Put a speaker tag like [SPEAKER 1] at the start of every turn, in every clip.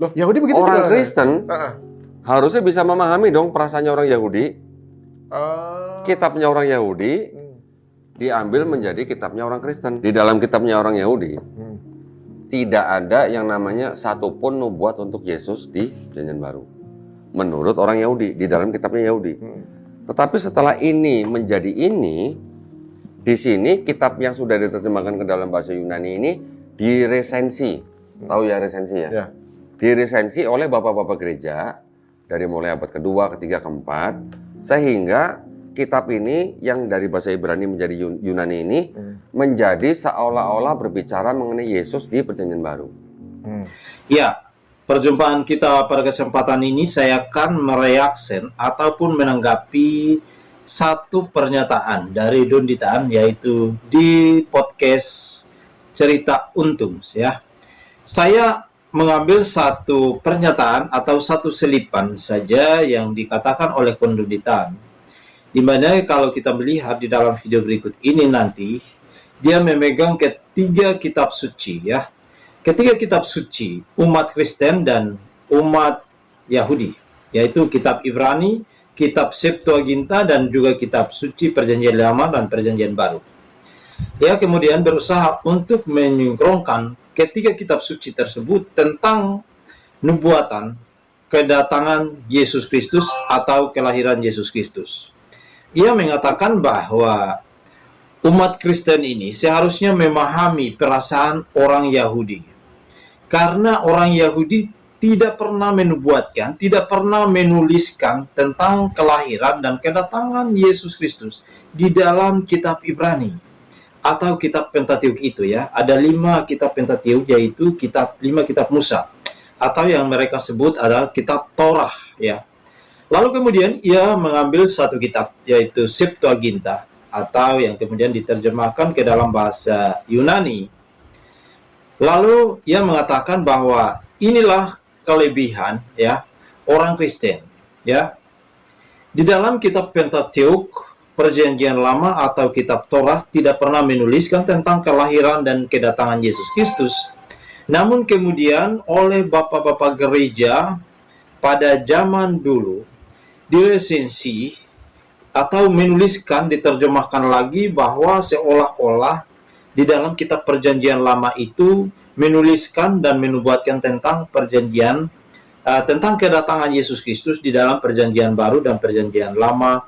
[SPEAKER 1] Loh, Yahudi begitu
[SPEAKER 2] Orang
[SPEAKER 1] juga,
[SPEAKER 2] Kristen harusnya bisa memahami dong perasaannya orang Yahudi. Kitabnya orang Yahudi diambil menjadi kitabnya orang Kristen. Di dalam kitabnya orang Yahudi tidak ada yang namanya satupun nubuat untuk Yesus di Perjanjian Baru. Menurut orang Yahudi, di dalam kitabnya Yahudi. Tetapi setelah ini menjadi ini, di sini kitab yang sudah diterjemahkan ke dalam bahasa Yunani ini diresensi. Tahu ya resensi ya? Ya. Diresensi oleh bapak-bapak gereja dari mulai abad kedua, ketiga, keempat, sehingga kitab ini yang dari bahasa Ibrani menjadi Yunani ini menjadi seolah-olah berbicara mengenai Yesus di Perjanjian Baru.
[SPEAKER 3] Ya, perjumpaan kita pada kesempatan ini saya akan mereaksi ataupun menanggapi satu pernyataan dari Don Ditaan, yaitu di podcast Cerita Untung ya. Saya mengambil satu pernyataan atau satu selipan saja yang dikatakan oleh Don Ditaan, di mana kalau kita melihat di dalam video berikut ini nanti, dia memegang ketiga kitab suci ya. Ketiga kitab suci umat Kristen dan umat Yahudi, yaitu kitab Ibrani, kitab Septuaginta, dan juga kitab suci Perjanjian Lama dan Perjanjian Baru. Ya, kemudian berusaha untuk menyingkronkan ketiga kitab suci tersebut tentang nubuatan kedatangan Yesus Kristus atau kelahiran Yesus Kristus. Ia mengatakan bahwa umat Kristen ini seharusnya memahami perasaan orang Yahudi. Karena orang Yahudi tidak pernah menubuatkan, tidak pernah menuliskan tentang kelahiran dan kedatangan Yesus Kristus di dalam kitab Ibrani atau kitab Pentateuch itu ya. Ada 5 kitab Pentateuch, yaitu 5 kitab Musa, atau yang mereka sebut adalah kitab Torah ya. Lalu kemudian ia mengambil satu kitab, yaitu Septuaginta, atau yang kemudian diterjemahkan ke dalam bahasa Yunani. Lalu ia mengatakan bahwa inilah kelebihan ya orang Kristen ya. Di dalam kitab Pentateuch, Perjanjian Lama atau kitab Torah tidak pernah menuliskan tentang kelahiran dan kedatangan Yesus Kristus. Namun kemudian oleh bapak-bapak gereja pada zaman dulu diresensi atau menuliskan, diterjemahkan lagi, bahwa seolah-olah di dalam kitab Perjanjian Lama itu menuliskan dan menubuatkan tentang perjanjian tentang kedatangan Yesus Kristus di dalam Perjanjian Baru dan Perjanjian Lama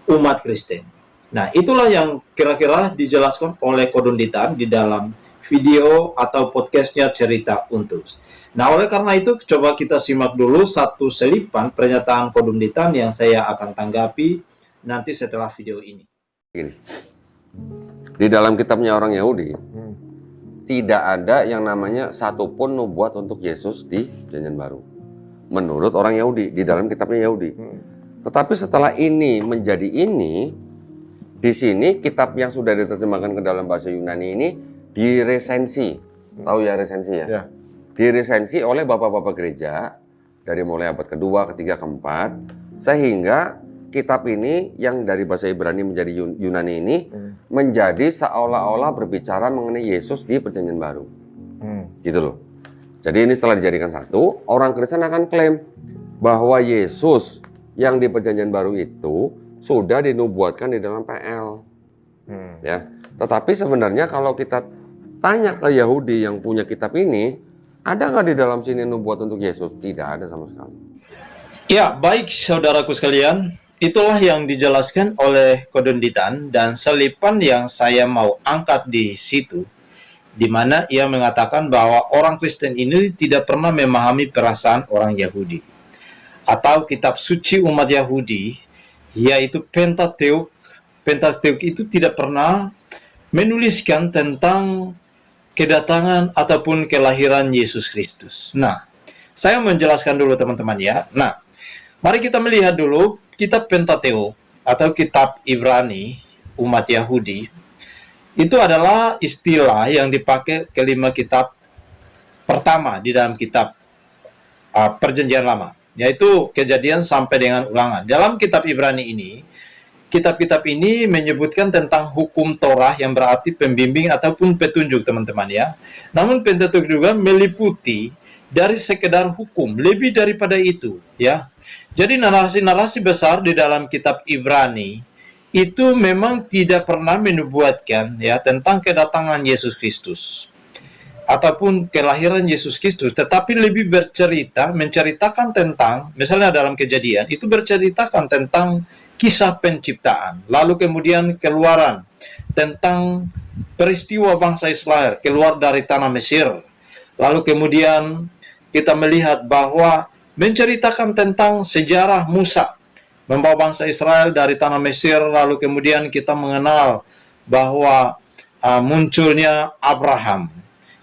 [SPEAKER 3] umat Kristen. Nah, itulah yang kira-kira dijelaskan oleh Don Ditaan di dalam video atau podcastnya Cerita Untus. Nah, oleh karena itu, coba kita simak dulu satu selipan pernyataan Don Ditaan yang saya akan tanggapi nanti setelah video ini.
[SPEAKER 2] Di dalam kitabnya orang Yahudi, tidak ada yang namanya satupun nubuat untuk Yesus di Perjanjian Baru. Menurut orang Yahudi, di dalam kitabnya Yahudi. Tetapi setelah ini menjadi ini, di sini kitab yang sudah diterjemahkan ke dalam bahasa Yunani ini diresensi. Tahu ya resensi ya? Ya. Diresensi oleh bapak-bapak gereja dari mulai abad kedua, ketiga, keempat, sehingga kitab ini yang dari bahasa Ibrani menjadi Yunani ini menjadi seolah-olah berbicara mengenai Yesus di Perjanjian Baru. Gitu loh. Jadi ini setelah dijadikan satu, orang Kristen akan klaim bahwa Yesus yang di Perjanjian Baru itu sudah dinubuatkan di dalam PL. Ya. Tetapi sebenarnya kalau kita tanya ke Yahudi yang punya kitab ini, ada nggak di dalam sini nubuat untuk Yesus? Tidak ada sama sekali.
[SPEAKER 3] Ya, baik saudaraku sekalian, itulah yang dijelaskan oleh Don Ditaan, dan selipan yang saya mau angkat di situ, di mana ia mengatakan bahwa orang Kristen ini tidak pernah memahami perasaan orang Yahudi atau kitab suci umat Yahudi, yaitu Pentateuch. Pentateuch itu tidak pernah menuliskan tentang kedatangan ataupun kelahiran Yesus Kristus. Nah, saya menjelaskan dulu teman-teman ya. Nah, mari kita melihat dulu kitab Pentateuch atau kitab Ibrani umat Yahudi. Itu adalah istilah yang dipakai kelima kitab pertama di dalam kitab Perjanjian Lama, yaitu Kejadian sampai dengan Ulangan. Dalam kitab Ibrani ini, kitab-kitab ini menyebutkan tentang hukum Torah yang berarti pembimbing ataupun petunjuk teman-teman ya. Namun Pentateuch juga meliputi dari sekedar hukum, lebih daripada itu, ya. Jadi narasi-narasi besar di dalam kitab Ibrani itu memang tidak pernah menubuatkan ya tentang kedatangan Yesus Kristus ataupun kelahiran Yesus Kristus, tetapi lebih menceritakan tentang, misalnya dalam Kejadian, itu berceritakan tentang kisah penciptaan, lalu kemudian keluaran, tentang peristiwa bangsa Israel keluar dari tanah Mesir, lalu kemudian kita melihat bahwa menceritakan tentang sejarah Musa membawa bangsa Israel dari tanah Mesir, lalu kemudian kita mengenal bahwa munculnya Abraham.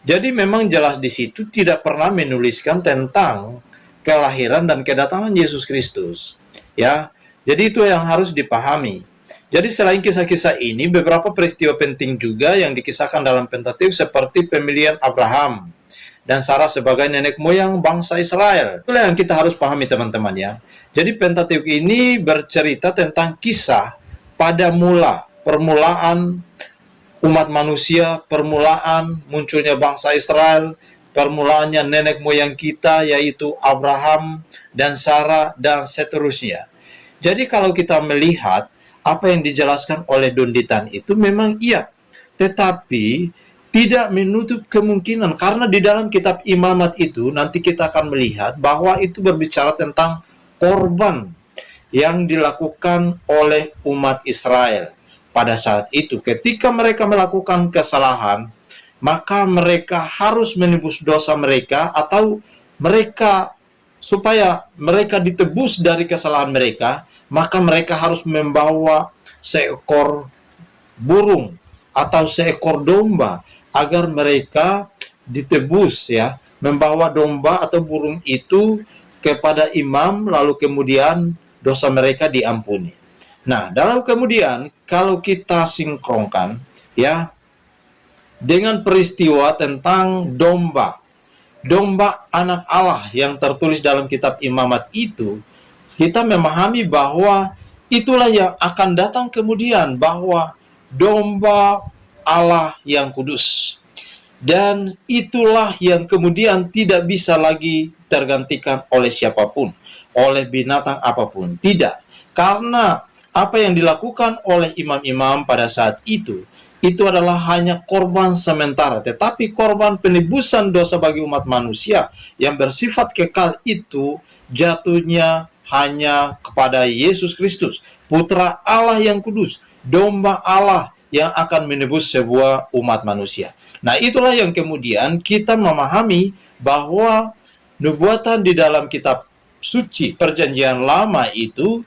[SPEAKER 3] Jadi memang jelas di situ tidak pernah menuliskan tentang kelahiran dan kedatangan Yesus Kristus. Ya, jadi itu yang harus dipahami. Jadi selain kisah-kisah ini, beberapa peristiwa penting juga yang dikisahkan dalam Pentateukh seperti pemilihan Abraham dan Sarah sebagai nenek moyang bangsa Israel. Itulah yang kita harus pahami, teman-teman, ya. Jadi Pentateukh ini bercerita tentang kisah pada permulaan umat manusia, permulaan munculnya bangsa Israel, permulaannya nenek moyang kita yaitu Abraham dan Sarah dan seterusnya. Jadi kalau kita melihat apa yang dijelaskan oleh Don Ditan itu memang iya, tetapi tidak menutup kemungkinan, karena di dalam kitab Imamat itu nanti kita akan melihat bahwa itu berbicara tentang korban yang dilakukan oleh umat Israel pada saat itu. Ketika mereka melakukan kesalahan, maka mereka harus menebus dosa mereka, atau supaya mereka ditebus dari kesalahan mereka, maka mereka harus membawa seekor burung atau seekor domba agar mereka ditebus, ya, membawa domba atau burung itu kepada imam, lalu kemudian dosa mereka diampuni. Nah, dalam kemudian kalau kita sinkronkan ya dengan peristiwa tentang domba anak Allah yang tertulis dalam kitab Imamat itu, kita memahami bahwa itulah yang akan datang kemudian, bahwa domba Allah yang kudus. Dan itulah yang kemudian tidak bisa lagi tergantikan oleh siapapun, oleh binatang apapun. Tidak. Karena apa yang dilakukan oleh imam-imam pada saat itu adalah hanya korban sementara. Tetapi korban penebusan dosa bagi umat manusia yang bersifat kekal itu jatuhnya hanya kepada Yesus Kristus, Putra Allah yang kudus, domba Allah yang akan menebus sebuah umat manusia. Nah, itulah yang kemudian kita memahami bahwa nubuatan di dalam kitab suci Perjanjian Lama itu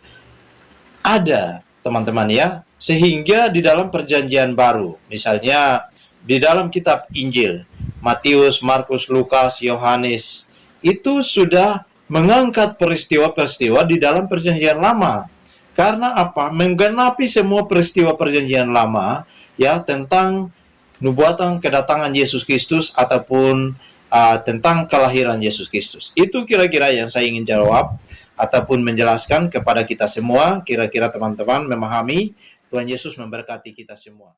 [SPEAKER 3] ada, teman-teman, ya. Sehingga di dalam Perjanjian Baru, misalnya di dalam kitab Injil, Matius, Markus, Lukas, Yohanes, itu sudah mengangkat peristiwa-peristiwa di dalam Perjanjian Lama. Karena apa? Menggenapi semua peristiwa Perjanjian Lama ya tentang nubuatan kedatangan Yesus Kristus ataupun tentang kelahiran Yesus Kristus. Itu kira-kira yang saya ingin jawab ataupun menjelaskan kepada kita semua. Kira-kira teman-teman memahami. Tuhan Yesus memberkati kita semua.